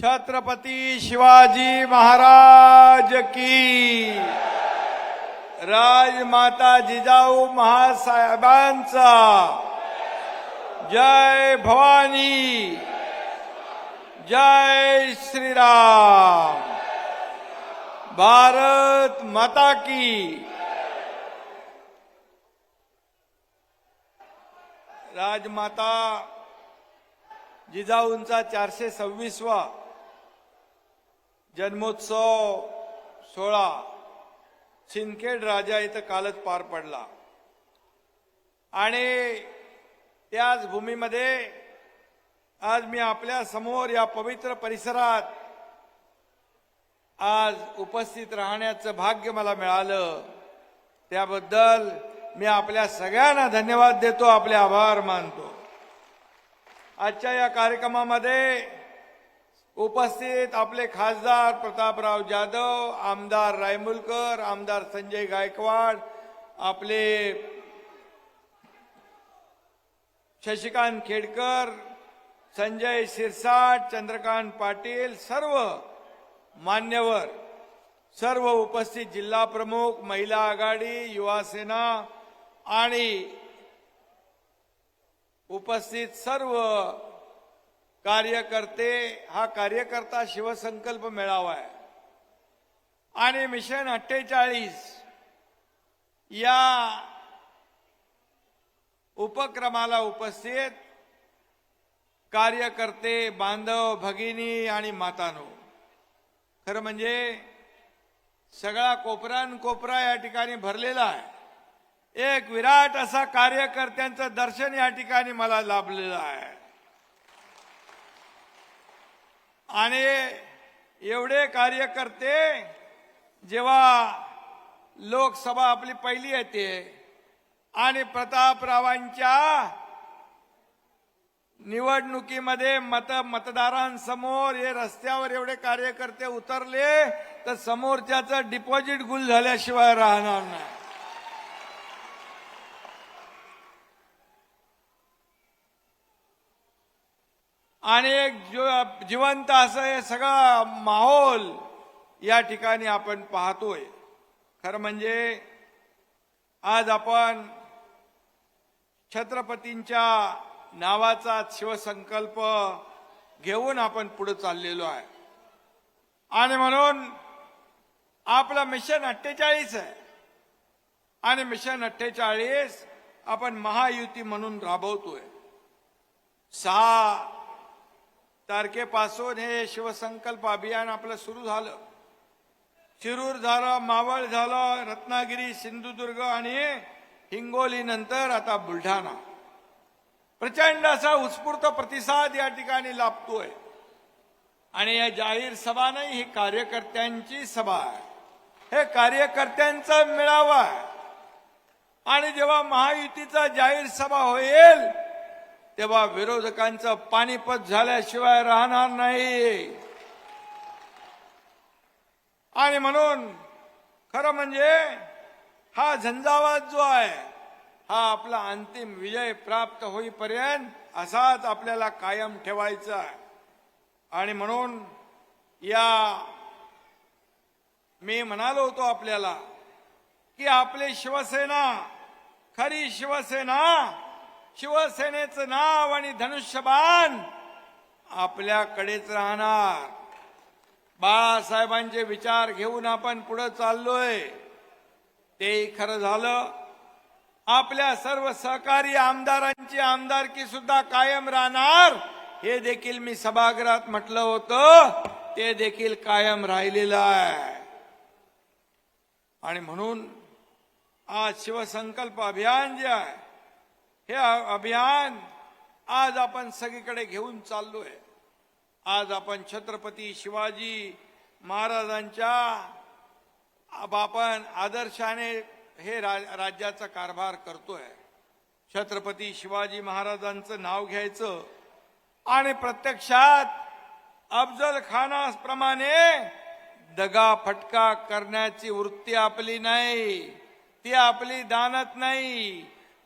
छत्रपती शिवाजी महाराज की, राजमाता जिजाऊ महासाहेबांचा, जय भवानी, जय श्रीराम, भारत माता की। राजमाता जिजाऊंचा 426वा जन्मोत्सव सोहळा सिंदखेड राजा इथं कालच पार पडला आणि त्याच भूमीमध्ये आज मी आपल्या समोर या पवित्र परिसरात आज उपस्थित राहण्याचं भाग्य मला मिळालं। त्याबद्दल मी आपल्या सगळ्यांना धन्यवाद देतो, आपले आभार मानतो। आजच्या या कार्यक्रमामध्ये उपस्थित आपले खासदार प्रतापराव जाधव, आमदार रायमुलकर, आमदार संजय गायकवाड, आपले शशिकांत खेडकर, संजय शिरसाट, चंद्रकांत पाटील, सर्व मान्यवर, सर्व उपस्थित जिल्हा प्रमुख, महिला आघाडी, युवा सेना आणि उपस्थित सर्व कार्यकर्ते, हा कार्यकर्ता शिवसंकल्प मेळावा आहे आणि मिशन 48 या उपक्रमाला उपस्थित कार्यकर्ते, बांधव, भगिनी आणि मातांनो, खरं म्हणजे सगळा कोपरा या ठिकाणी भरलेला आहे। एक विराट असा कार्यकर्त्यांचं दर्शन या ठिकाणी मला लाभलेलं आहे आणि एवढे कार्यकर्ते जेव्हा लोकसभा आपली पहिली येते आणि प्रतापरावांच्या निवडणुकीमध्ये मतदारांसमोर हे रस्त्यावर एवढे कार्यकर्ते उतरले तर समोरच्याचं डिपॉझिट गुल झाल्याशिवाय राहणार नाही। आणि एक जिवंत असं हे सगळा माहोल या ठिकाणी आपण पाहतोय। खरं म्हणजे आज आपण छत्रपतींच्या नावाचा शिवसंकल्प घेऊन आपण पुढे चाललेलो आहे आणि म्हणून आपलं मिशन 48 आहे आणि मिशन 48 आपण महायुती म्हणून राबवतोय। 6 तारखेपासून हे शिवसंकल्प अभियान आपलं सुरू झालं। शिरूर झालं, मावळ झालं, रत्नागिरी, सिंधुदुर्ग आणि हिंगोली नंतर आता बुलढाणा। प्रचंड असा उत्स्फूर्त प्रतिसाद या ठिकाणी लाभतोय आणि या जाहीर सभा नाही, ही कार्यकर्त्यांची सभा आहे, हे कार्यकर्त्यांचा मेळावा आहे आणि जेव्हा महायुतीचा जाहीर सभा होईल तेव्हा विरोधकांचं पानिपत झाल्याशिवाय राहणार नाही। आणि म्हणून खरं म्हणजे हा झंझावात जो आहे हा आपला अंतिम विजय प्राप्त होईपर्यंत असाच आपल्याला कायम ठेवायचा आहे। आणि म्हणून मी म्हणालो होतो आपल्याला की आपली शिवसेना, खरी शिवसेना, शिवसेनेचं नाव आणि धनुष्यबाण आपल्याकडेच राहणार। बाळासाहेबांचे विचार घेऊन आपण पुढे चाललोय, तेही खरं झालं। आपल्या सर्व सहकारी आमदारांची आमदारकी सुद्धा कायम राहणार, हे देखील मी सभागृहात म्हटलं होतं, ते देखील कायम राहिलेलं आहे। आणि म्हणून आज शिवसंकल्प अभियान जे आहे हे अभियान आज आपण सगळीकडे घेऊन चाललोय। आज आपण छत्रपती शिवाजी महाराजांच्या आपण आदर्शाने हे राज्याचा कारभार करतोय। छत्रपती शिवाजी महाराजांचं नाव घ्यायचं आणि प्रत्यक्षात अफजल खानाप्रमाणे दगा फटका करण्याची वृत्ती आपली नाही, ती आपली दानत नाही।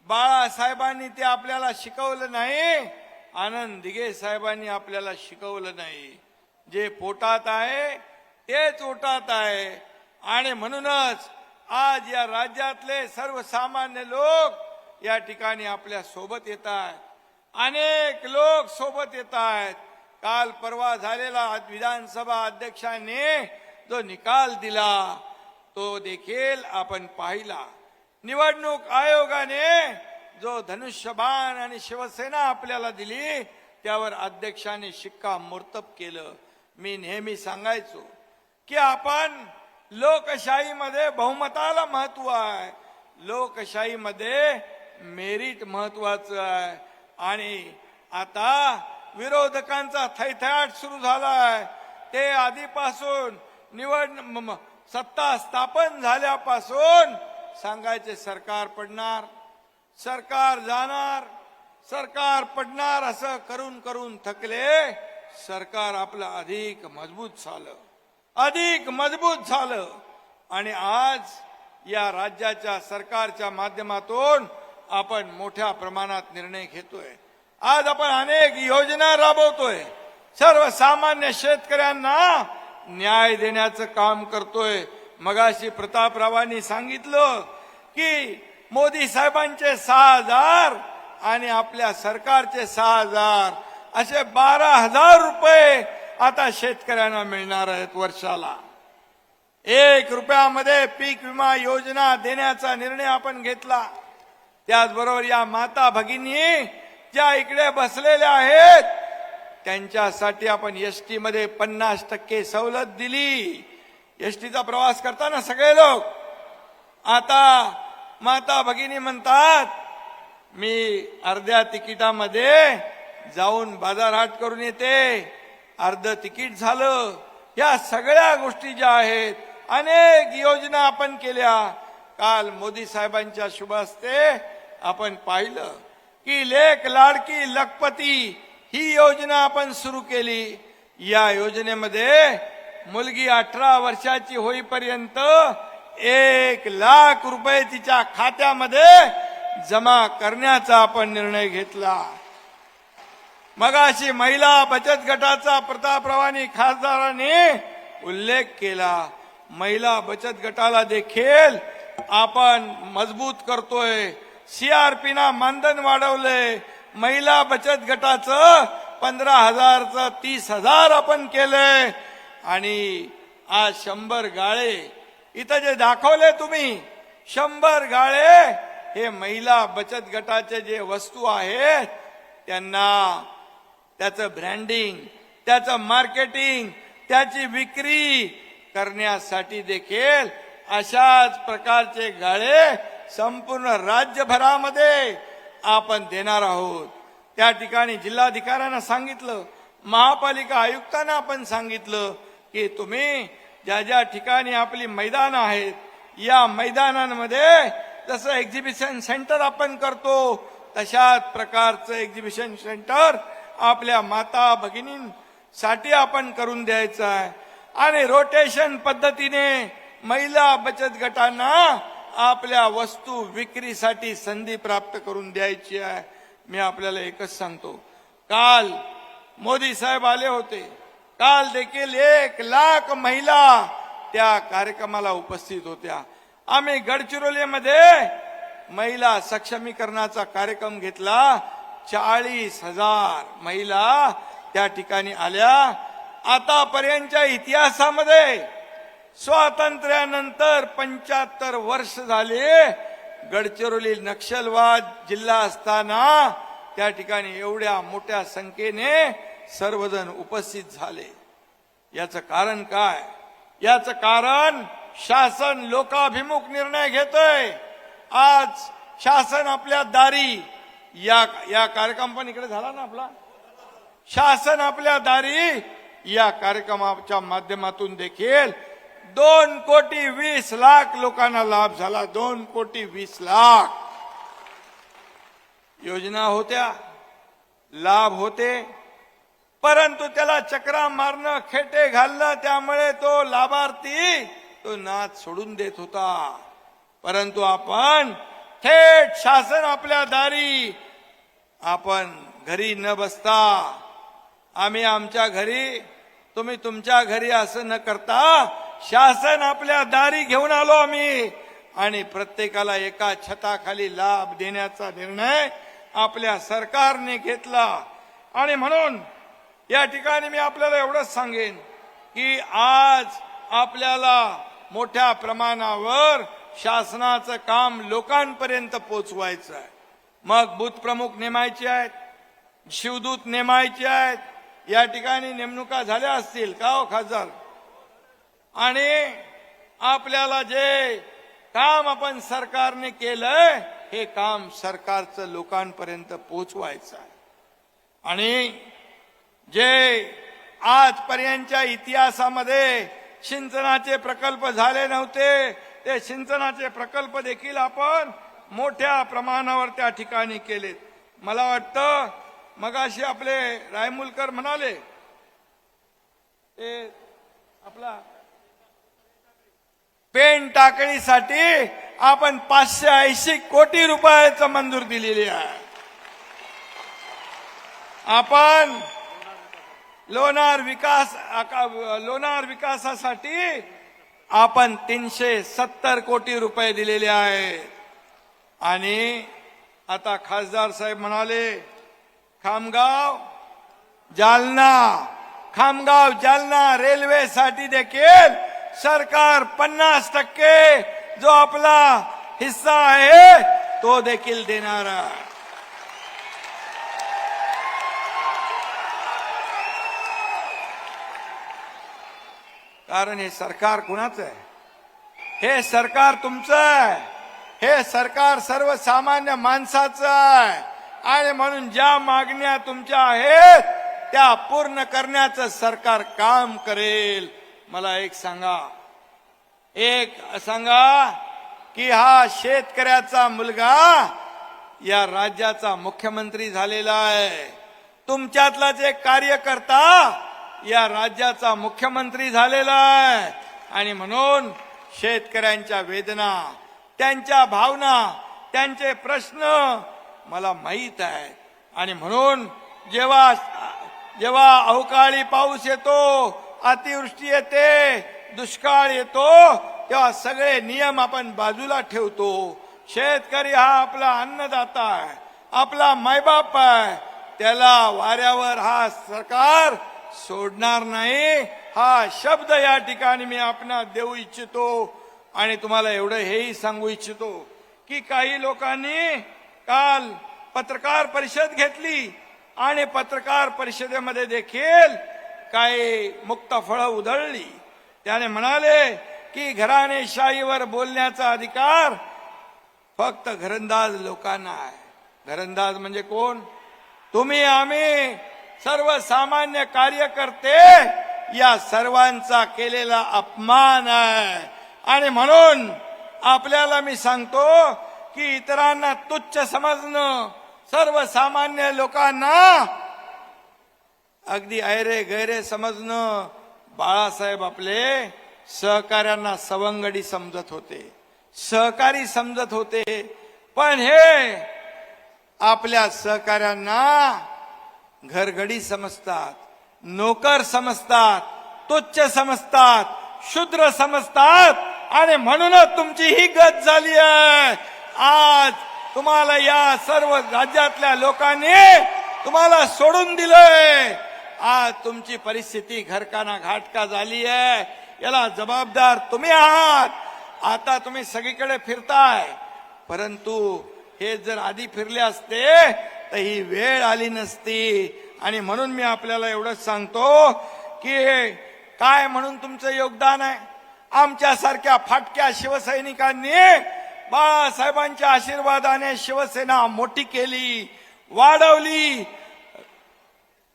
बाळासाहेबांनी ते आपल्याला शिकवलं नाही, आनंद दिघे साहेबांनी आपल्याला शिकवलं नाही। जे पोटात आहे तेच ओटात आहे. आणि म्हणूनच आज या राज्यातले सर्वसामान्य लोक या ठिकाणी आपल्या सोबत येत आहेत. अनेक लोक सोबत येत आहेत. काल परवा झालेला विधानसभा अध्यक्षांनी जो निकाल दिला तो देखील आपण पाहिला. निवडणूक आयोगाने जो धनुष्यबाण आणि शिवसेना आपल्याला दिली त्यावर अध्यक्षांनी शिक्कामोर्तब केलं. मी नेहमी सांगायचो की आपण लोकशाहीमध्ये बहुमताला महत्व आहे, लोकशाहीमध्ये मेरिट महत्वाचं आहे. आणि आता विरोधकांचा थैथयाट सुरू झालाय. ते आधीपासून सत्ता स्थापन झाल्यापासून सांगायचे सरकार पडणार, सरकार जाणार, सरकार पडणार असं करून करून थकले. सरकार आपलं अधिक मजबूत झालं आणि आज या राज्याच्या सरकारच्या माध्यमातून आपण मोठ्या प्रमाणात निर्णय घेतोय. आज आपण अनेक योजना राबवतोय. सर्वसामान्य शेतकऱ्यांना न्याय देण्याचं काम करतोय. मगाशी प्रतापरावांनी सांगितलं की मोदी साहेबांचे 6,000 आणि आपल्या सरकारचे 6,000 असे 12,000 रुपये आता शेतकऱ्यांना मिळणार आहेत वर्षाला. 1 रुपयामध्ये पीक विमा योजना देण्याचा निर्णय आपण घेतला. त्याचबरोबर या माता भगिनी ज्या इकडे बसलेल्या आहेत त्यांच्यासाठी आपण एसटी मध्ये 50% सवलत दिली. एसटीचा प्रवास करताना सगळे लोक आता माता भगिनी म्हणतात मी अर्ध्या तिकिटामध्ये जाऊन बाजारहाट करून येते, अर्ध तिकीट झालं. या सगळ्या गोष्टी ज्या आहेत अनेक योजना आपण केल्या. काल मोदी साहेबांच्या शुभ हस्ते आपण पाहिलं की लेक लाडकी लखपती ही योजना आपण सुरू केली. या योजनेमध्ये मुलगी 18 वर्षाची होईपर्यंत 1,00,000 रुपये तिच्या खात्यामध्ये जमा करण्याचा आपण निर्णय घेतला. मगाशी महिला बचत गटाचा प्रतापरावांनी खासदारांनी उल्लेख केला. महिला बचत गटाला देखील आपण मजबूत करतोय. सीआरपीना मानधन वाढवले. महिला बचत गटाचं 15,000चं 30,000 आपण केलंय. आणि आज 100 गाळे इथं जे दाखवले तुम्ही 100 गाळे हे महिला बचत गटाचे जे वस्तू आहेत त्यांना त्याचं ब्रँडिंग, त्याचं मार्केटिंग, त्याची विक्री करण्यासाठी देखील अशाच प्रकारचे गाळे संपूर्ण राज्यभरामध्ये आपण देणार आहोत. त्या ठिकाणी जिल्हाधिकाऱ्यांना सांगितलं, महापालिका आयुक्तांना आपण सांगितलं की तुम्ही ज्या ज्या ठिकाणी आपली मैदान आहेत या मैदानांमध्ये जसं एक्झिबिशन सेंटर आपण करतो तशाच प्रकारचं एक्झिबिशन सेंटर आपल्या माता भगिनींसाठी आपण करून द्यायचं आहे. आणि रोटेशन पद्धतीने महिला बचत गटांना आपल्या वस्तू विक्रीसाठी संधी प्राप्त करून द्यायची आहे. मी आपल्याला एकच सांगतो, काल मोदी साहेब आले होते. काल देखील 1,00,000 महिला त्या कार्यक्रमाला उपस्थित होत्या. आम्ही गडचिरोलीमध्ये महिला सक्षमीकरणाचा कार्यक्रम घेतला. 40,000 महिला त्या ठिकाणी आल्या. आतापर्यंतच्या इतिहासामध्ये स्वातंत्र्यानंतर 75 वर्ष झाले गडचिरोली नक्षलवाद जिल्हा असताना त्या ठिकाणी एवढ्या मोठ्या संख्येने सर्वजण उपस्थित झाले. याचं कारण काय? याचं कारण शासन लोकाभिमुख निर्णय घेतोय. आज शासन आपल्या दारी या कार्यक्रम पण इकडे झाला ना आपला, शासन आपल्या दारी या कार्यक्रमाच्या माध्यमातून देखील 2,20,00,000 लोकांना लाभ झाला. 2,20,00,000 योजना होत्या, लाभ होते, परंतु त्याला चक्रा मारणं, खेटे घालणं, त्यामुळे तो लाभार्थी तो नाद सोडून देत होता. परंतु आपण थेट शासन आपल्या दारी, आपण घरी न बसता आम्ही आमच्या घरी तुम्ही तुमच्या घरी असं न करता शासन आपल्या दारी घेऊन आलो आम्ही आणि प्रत्येकाला एका छताखाली लाभ देण्याचा निर्णय आपल्या सरकारने घेतला. आणि म्हणून या ठिकाणी मी आपल्याला एवढंच सांगेन की आज आपल्याला मोठ्या प्रमाणावर शासनाचं काम लोकांपर्यंत पोहोचवायचं आहे. मग बूथ प्रमुख नेमायचे आहेत, शिवदूत नेमायचे आहेत. या ठिकाणी नेमणुका झाल्या असतील का हो खासदार? आणि आपल्याला जे काम आपण सरकारने केलंय हे काम सरकारचं लोकांपर्यंत पोहोचवायचं आहे. आणि जे आजपर्यंतच्या इतिहासामध्ये सिंचनाचे प्रकल्प झाले नव्हते ते सिंचनाचे प्रकल्प देखील आपण मोठ्या प्रमाणावर त्या ठिकाणी केलेत. मला वाटतं मगाशी आपले रायमुलकर म्हणाले ते आपला पेन टाकणीसाठी आपण 580 कोटी रुपयाचं मंजूर दिलेली आहे. आपण लोणार विकासासाठी आपण 370 कोटी रुपये दिलेले आहेत. आणि आता खासदार साहेब म्हणाले खामगाव जालना रेल्वेसाठी देखील सरकार 50% जो आपला हिस्सा आहे तो देखील देणार आहे. कारण हे सरकार कुणाचं आहे? हे सरकार तुमचं आहे. हे सरकार सर्वसामान्य माणसाचं आहे. आणि म्हणून ज्या मागण्या तुमच्या आहेत त्या पूर्ण करण्याचं सरकार काम करेल. मला एक सांगा की हा शेतकऱ्याचा मुलगा या राज्याचा मुख्यमंत्री झालेला आहे. तुमच्यातलाच एक कार्यकर्ता या राज्याचा मुख्यमंत्री झालेला आहे. आणि म्हणून शेतकऱ्यांच्या वेदना, त्यांच्या भावना, त्यांचे प्रश्न मला माहीत आहे. आणि म्हणून जेव्हा अवकाळी पाऊस येतो, अतिवृष्टी येते, दुष्काळ येतो, तेव्हा सगळे नियम आपण बाजूला ठेवतो. शेतकरी हा आपला अन्नदाता आहे, आपला मायबाप आहे. त्याला वाऱ्यावर हा सरकार सोडणार नाही. हा शब्द या ठिकाणी मी आपणास देऊ इच्छितो. आणि तुम्हाला एवढं हेही सांगू इच्छितो की काही लोकांनी काल पत्रकार परिषद घेतली आणि पत्रकार परिषदेमध्ये देखील काही मुक्तफळं उधळली. त्याने म्हणाले की घराणेशाहीवर बोलण्याचा अधिकार फक्त घरंदाज लोकांना आहे. घरंदाज म्हणजे कोण? तुम्ही, आम्ही, सर्वसामान्य कार्यकर्ते या सर्वांचा केलेला अपमान आहे. आणि म्हणून आपल्याला मी सांगतो की इतरांना तुच्छ समजणं, सर्वसामान्य लोकांना अगदी ऐरे गैरे समजणं, बाळासाहेब आपले सहकार्यांना सवंगडी समजत होते, सहकारी समजत होते. पण हे आपल्या सहकार्यांना घरगडी समजतात, नोकर समजतात, तुच्छ समजतात, शूद्र समजतात. आणि म्हणूनच तुमची ही गत झाली आहे. आज तुम्हाला या सर्व राज्यातल्या लोकांनी तुम्हाला सोडून दिलंय. आज तुमची परिस्थिती घरकाना घाटका झाली आहे. याला जबाबदार तुम्ही आहात. आता तुम्ही सगळीकडे फिरताय, परंतु हे जर आधी फिरले असते तर ही वेळ आली नसती. आणि म्हणून मी आपल्याला एवढंच सांगतो की काय म्हणून तुमचं योगदान आहे. आमच्यासारख्या फाटक्या शिवसैनिकांनी बाळासाहेबांच्या आशीर्वादाने शिवसेना मोठी केली, वाढवली,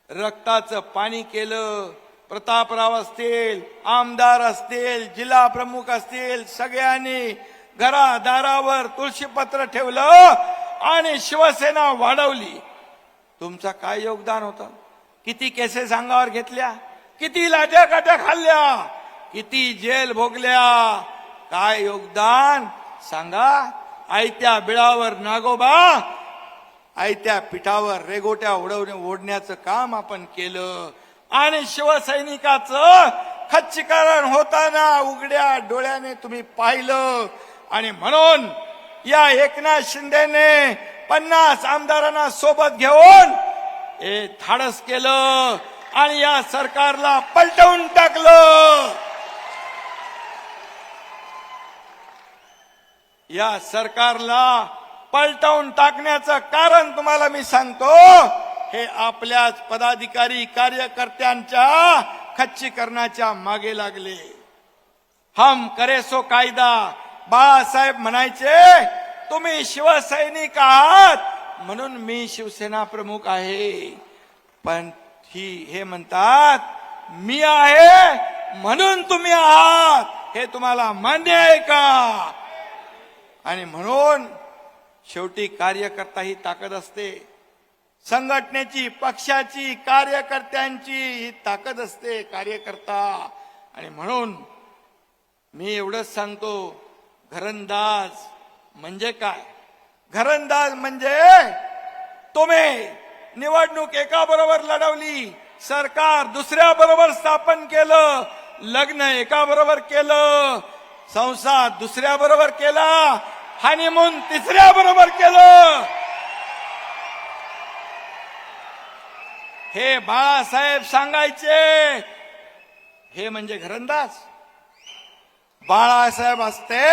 रक्ताचं पाणी केलं. प्रतापराव असतील, आमदार असतील, जिल्हा प्रमुख असतील, सगळ्यांनी घरादारावर तुळशीपत्र ठेवलं आणि शिवसेना वाढवली. तुमचं काय योगदान होतं? किती केसेस अंगावर घेतल्या, किती लाट्या काट्या खाल्ल्या, किती जेल भोगल्या. काय योगदान सांगा? आयत्या बिळावर नागोबा, आयत्या पिठावर रेगोट्या ओढण्याचं काम आपण केलं. आणि शिवसैनिकाचं खच्चीकरण होताना उघड्या डोळ्याने तुम्ही पाहिलं. आणि म्हणून या एकनाथ शिंदेने 50 आमदारांना सोबत घेऊन हे धाडस केलं आणि या सरकारला पलटवून टाकलं. या सरकारला पलटवून टाकण्याचं कारण तुम्हाला मी सांगतो. हे आपल्याच पदाधिकारी कार्यकर्त्यांच्या खच्चीकरणाच्या मागे लागले. हम करे सो कायदा. बाळासाहेब म्हणायचे तुम्ही शिवसैनिक आहात म्हणून मी शिवसेना प्रमुख आहे. पण हे म्हणतात मी आहे म्हणून तुम्ही आहात. हे तुम्हाला मान्य आहे का? आणि म्हणून शेवटी कार्यकर्ता ही ताकद असते. संघटनेची, पक्षाची, कार्यकर्त्यांची ही ताकद असते कार्यकर्ता. आणि म्हणून मी एवढंच सांगतो, घरंदाज म्हणजे काय? घरंदाज म्हणजे तुम्ही निवडणूक एका बरोबर लढवली, सरकार दुसऱ्या बरोबर स्थापन केलं, लग्न एका बरोबर केलं, संसार दुसऱ्या बरोबर केला, हनीमून तिसऱ्या बरोबर केलं. हे बाळासाहेब सांगायचे. हे म्हणजे घरंदाज. बाळासाहेब असते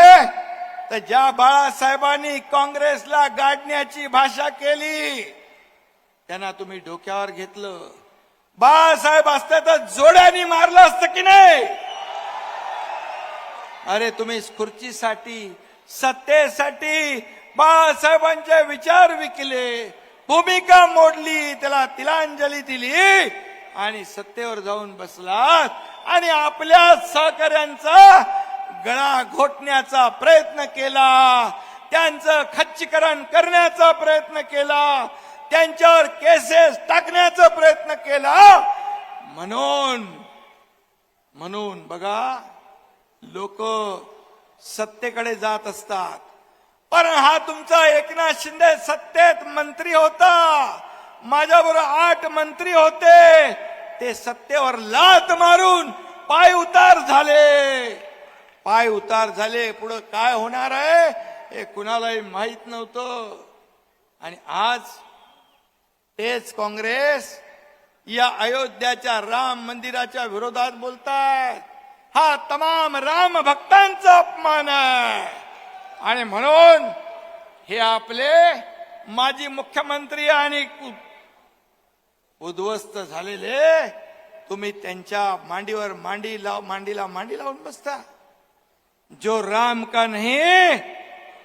तर ज्या बाळासाहेबांनी काँग्रेसला गाडण्याची भाषा केली त्यांना तुम्ही डोक्यावर घेतलं. बाळासाहेब असते तर जोड्याने मारलं असतं की नाही? अरे तुम्ही खुर्चीसाठी, सत्तेसाठी बाळासाहेबांचे विचार विकले, भूमिका मोडली, त्याला तिलांजली दिली आणि सत्तेवर जाऊन बसलात आणि आपल्या सहकार्यांचा गळा घोटण्याचा प्रयत्न केला, त्यांचं खच्चीकरण करण्याचा प्रयत्न केला, त्यांच्यावर केसेस टाकण्याचा प्रयत्न केला. म्हणून बघा लोक सत्तेकडे जात असतात. पण हा तुमचा एकनाथ शिंदे सत्तेत मंत्री होता, माझ्याबरोबर 8 मंत्री होते, ते सत्तेवर लात मारून पाय उतार झाले. पुढे काय होणार आहे हे कुणालाही माहित नव्हतं. आणि आज तेच काँग्रेस या अयोध्याच्या राम मंदिराच्या विरोधात बोलतायत. हा तमाम राम भक्तांचा अपमान आहे. आणि म्हणून हे आपले माजी मुख्यमंत्री आणि उद्ध्वस्त झालेले तुम्ही त्यांच्या मांडीवर मांडीला मांडी लावून बसता. जो राम का नहीं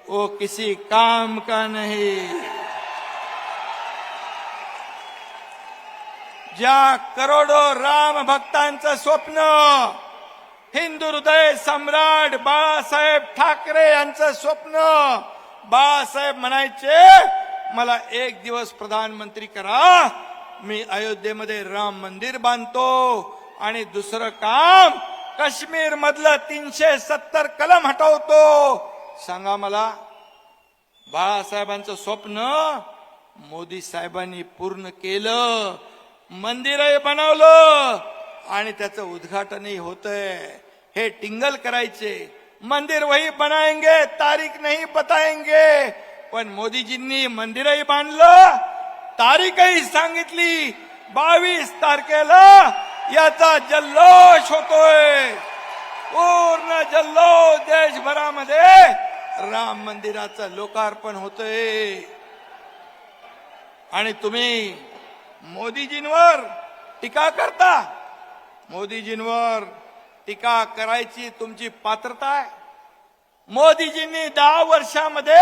वो किसी काम का नहीं. ज्या करोडो राम भक्तांचं स्वप्न, हिंदू हृदय सम्राट बाळासाहेब ठाकरे यांचं स्वप्न, बाळासाहेब म्हणायचे मला एक दिवस प्रधानमंत्री करा, मी अयोध्येमध्ये राम मंदिर बांधतो आणि दुसरं काम काश्मीर मधलं 370 कलम हटवतो. सांगा मला, बाळासाहेबांचं स्वप्न मोदी साहेबांनी पूर्ण केलं, मंदिरही बनवलं आणि त्याचं उद्घाटनही होतंय. हे टिंगल करायचे, मंदिर वही बनाएंगे, तारीख नहीं बताएंगे. पण मोदीजींनी मंदिरही बांधलं, तारीखही सांगितली, 22 तारखेला याचा जल्लोष होतोय. पूर्ण जल्लोष देशभरामध्ये राम मंदिराचं लोकार्पण होतंय. आणि तुम्ही मोदीजींवर टीका करता. मोदीजींवर टीका करायची तुमची पात्रता आहे. मोदीजींनी 10 वर्षामध्ये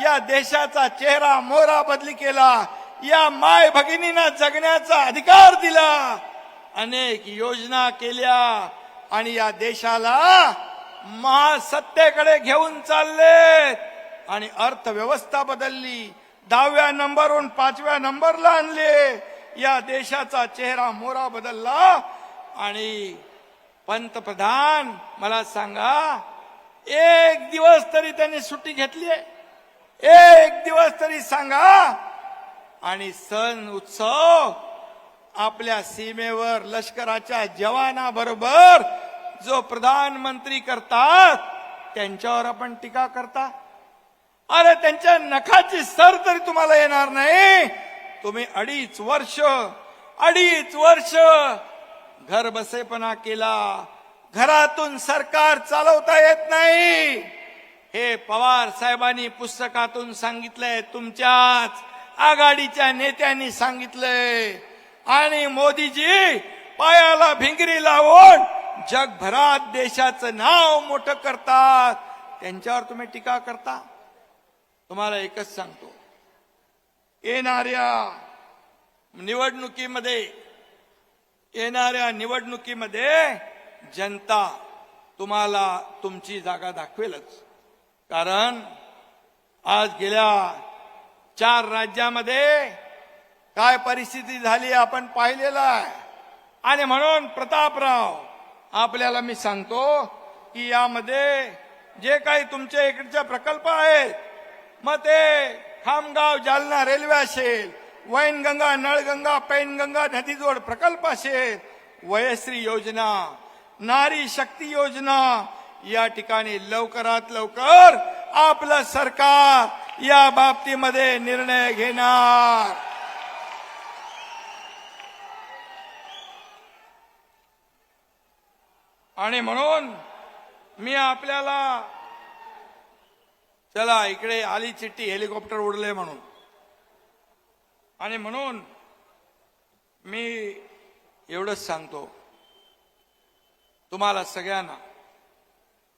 या देशाचा चेहरा मोहरा बदली केला, या माय भगिनींना जगण्याचा अधिकार दिला, अनेक योजना केल्या आणि या देशाला महासत्तेकडे घेऊन चालले आणि अर्थव्यवस्था बदलली. 10व्या नंबरवरून 5व्या नंबरला आणले. या देशाचा चेहरा मोहरा बदलला. आणि पंतप्रधान मला सांगा, एक दिवस तरी त्यांनी सुट्टी घेतली आहे? एक दिवस तरी सांगा. आणि सण उत्सव आपल्या सीमेवर लष्कराच्या जवानाबरोबर जो प्रधानमंत्री करतात त्यांच्यावर आपण टीका करता? अरे त्यांच्या नखाची सर तरी तुम्हाला येणार नाही. तुम्ही अडीच वर्ष घर बसेपणा केला. घरातून सरकार चालवता येत नाही हे पवार साहेबांनी पुस्तकातून सांगितलंय, तुमच्याच आघाडीच्या नेत्यांनी सांगितलंय. आणि मोदीजी पायाला भिंगरी लावून जगभरात देशाचं नाव मोठं करतात, त्यांच्यावर तुम्ही टीका करता? तुम्हाला एकच सांगतो, येणाऱ्या निवडणुकीमध्ये जनता तुम्हाला तुमची जागा दाखवेलच. कारण आज गेल्या 4 राज्यामध्ये काय परिस्थिती झाली आपण पाहिलेलं आहे. आणि म्हणून प्रतापराव आपल्याला मी सांगतो की यामध्ये जे काही तुमच्या इकडचे प्रकल्प आहेत, मग ते खामगाव जालना रेल्वे असेल, वैनगंगा नळगंगा पैनगंगा नदीजोड प्रकल्प असेल, वयश्री योजना, नारी शक्ती योजना, या ठिकाणी लवकरात लवकर आपलं सरकार या बाबतीमध्ये निर्णय घेणार. आणि म्हणून मी आपल्याला, चला इकडे आली चिठ्ठी हेलिकॉप्टर उडले म्हणून, आणि म्हणून मी एवढंच सांगतो तुम्हाला सगळ्यांना,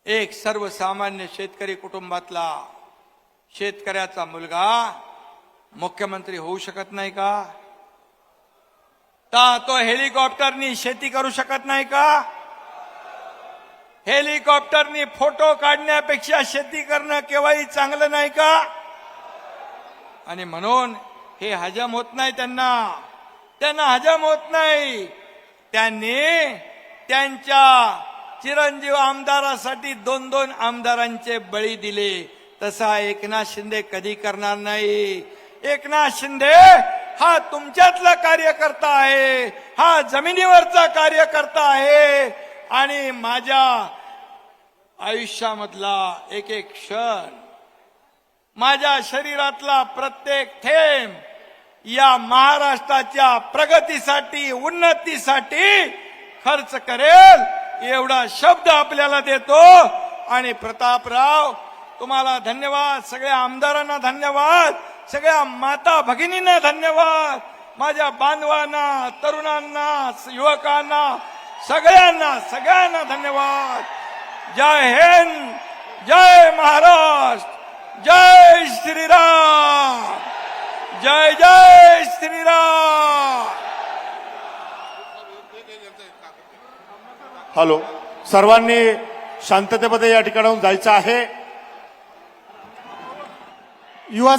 एक सर्वसामान्य शेतकरी कुटुंबातला शेतकऱ्याचा मुलगा मुख्यमंत्री होऊ शकत नाही का? तो हेलिकॉप्टरनी शेती करू शकत नाही का? हेलिकॉप्टरनी फोटो काढण्यापेक्षा शेती करणं केव्हाही चांगलं नाही का? आणि म्हणून हे हजम होत नाही त्यांना हजम होत नाही. त्यांनी त्यांच्या चिरंजीव आमदारासाठी 2-2 आमदारांचे बळी दिले. तसा एकनाथ शिंदे कधी करणार नाही. एकनाथ शिंदे हा तुमच्यातला कार्यकर्ता आहे, हा जमिनीवरचा कार्यकर्ता आहे. आणि माझ्या आयुष्यामधला एक एक क्षण, माझ्या शरीरातला प्रत्येक थेंब या महाराष्ट्राच्या प्रगतीसाठी, उन्नतीसाठी खर्च करेल एवढा शब्द आपल्याला देतो. आणि प्रतापराव तुम्हाला धन्यवाद, सगळ्या आमदारांना धन्यवाद, सगळ्या माता भगिनींना धन्यवाद, माझ्या बांधवांना, तरुणांना, युवकांना, सगळ्यांना धन्यवाद. जय हिंद, जय महाराष्ट्र, जय श्रीराम, जय जय श्रीराम. हॅलो, सर्वांनी शांततेमध्ये या ठिकाणाहून जायचं आहे. युवा